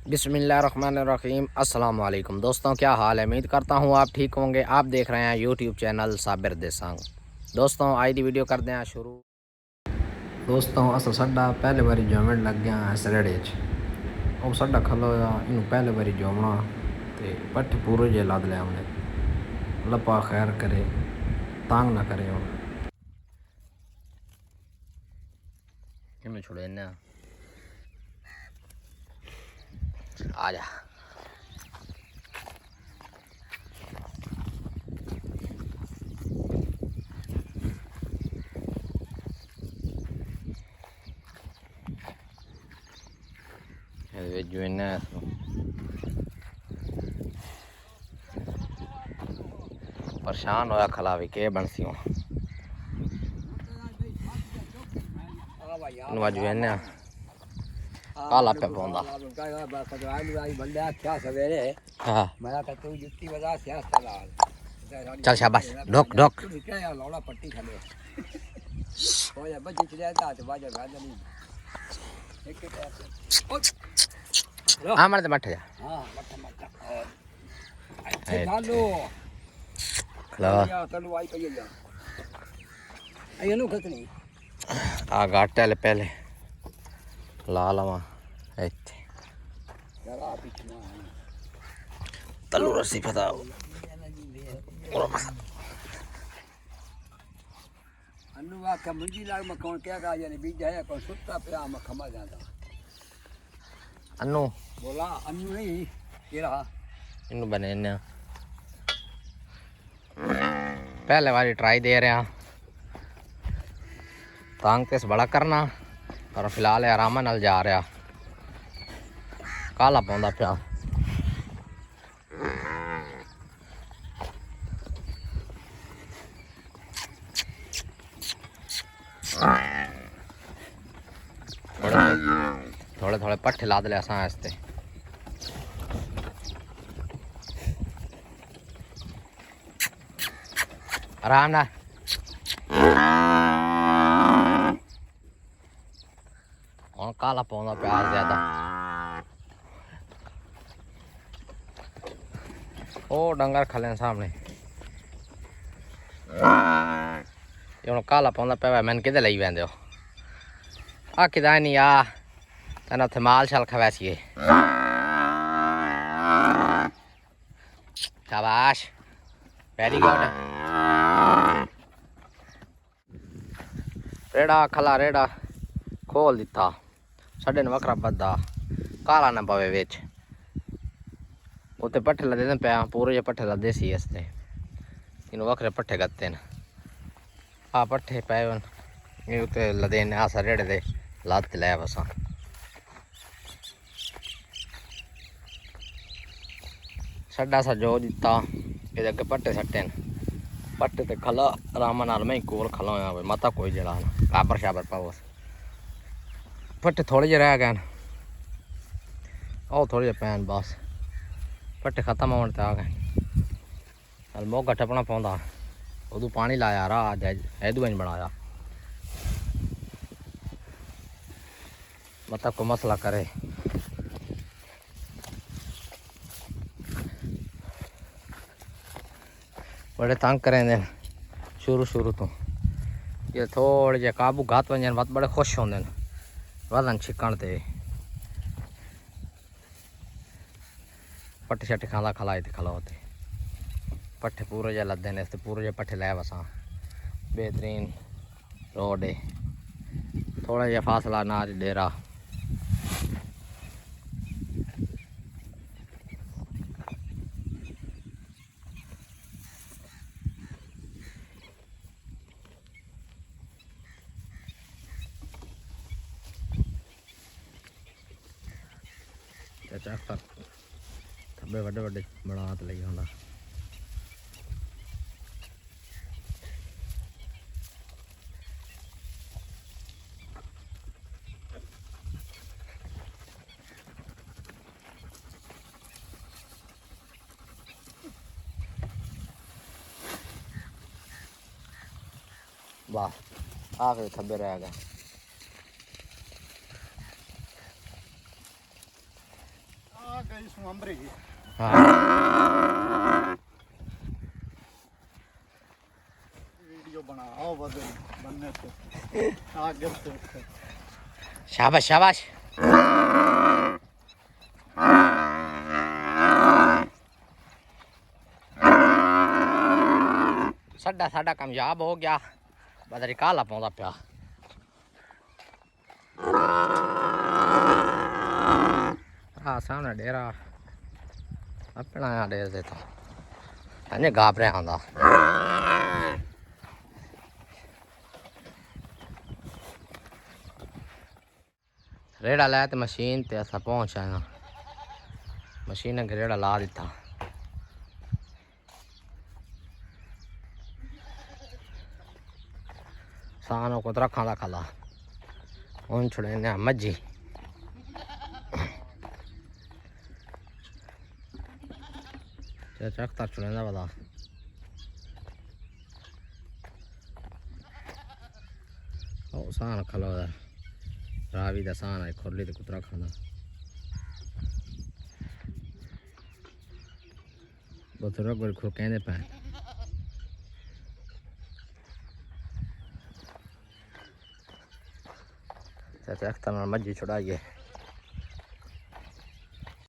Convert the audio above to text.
बिस्मिल्लाहिर्रहमानिर्रहीम। अस्सलाम वालेकुम दोस्तों, क्या हाल है। उम्मीद करता हूँ आप ठीक होंगे। आप देख रहे हैं यूट्यूब चैनल साबिर देसांग। दोस्तों आज दी वीडियो करते हैं शुरू। दोस्तों अस साडा पहले बारी जोमन लग गया सरेड़े च और साडा खलोया इन पहले बारी जोमना तो पट्ठ पूरे जे लद लिया हमने। लपा खैर करे तांग ना करे हम इन्हें छोड़े ना आ जा। जो इन्हें परेशान होया खला भी के बनसी हूँ जो इन्हें काला पे पौंदा। हाँ चल शाबाश ढोक ढोक। हाँ मर मठ जा आ गाटे पहले ला लवा तलू रस्सी पता अन्नू बोला अन्नू नहीं ये रहा इन्नू बने ने पहले वाली ट्राई दे रहे हैं तांग तेस बड़ा करना और फिलहाल आराम नाल जा रहा काला पौंदा पिया। थोड़े थोड़े पट्ठे ला दे असा आस्ते आराम ना और काला पौंदा प्याज ज्यादा ओ डंगर खले सामने ये काला पौंदा पे मैंने किधर ली वेंदे हो आ किदा नहीं आ तेन उत्थे माल शाल खवैसीए। शाबाश वेरी गुड। रेड़ा खला रेड़ा खोल दिता साढ़े न वखरा बदा काला ना पवे बिच उत्ते पट्ठे लदे पे पूरे जे पट्ठे लदे सी इसते इन वखरे पट्ठे गत्ते न आ पट्ठे पे ये उत्ते लदे ने आ रेड़े दे लत लै बसा छड्डा सा जो दिता ये अगे पट्टे सट्टे न पट्टे ते खला आराम नाल मैं कोल खला होया मता कोई जड़ा ना काबर शाबर पाओ पट्टे थोड़े जे रह गए ओ थोड़े जे पैन बस पट्टे खत्म होने ते आ गए। मोगा टपना पौंदा उदू पानी लाया राह एदू नहीं बनाया मतलब कोई मसला करे बड़े तंग करें शुरू तो ये थोड़े जे काबू घात वजन मत बड़े खुश होंगे वधन छिकण ते पट्टे शट्टे खाला खलाए थे खलाओते पट्ठे पूरे जे लदे ने पूरे जे पट्ठे लै बसा बेहतरीन रोड है थोड़ा जा फासला ना डेरा चक थब्बे वड्डे वड्डे बना तो लगी होंदा वाह आ गए थब्बे रह गए। गई सुमंबरी हाँ वीडियो बनाओ बनने से आगे से। शाबाश शाबाश। सड्डा साडा कामयाब हो गया, बदरी काला पाँदा पिया। हाँ सामने डेरा अपना यहाँ डेर देता अने घाबरे आंदा। रेड़ा लाया तो मशीन ते असा पहुंच आया, मशीन अगे रेड़ा ला दिता। सानों को रखा दा खला उन छुड़े ने मज्जी चकता छुड़े बता ओ सान खलो रावी दा सान है खोली तो कुतरा खाना बतरा गोल खो कहने पे चाचा अख्तर मज्जी छुड़ाइए।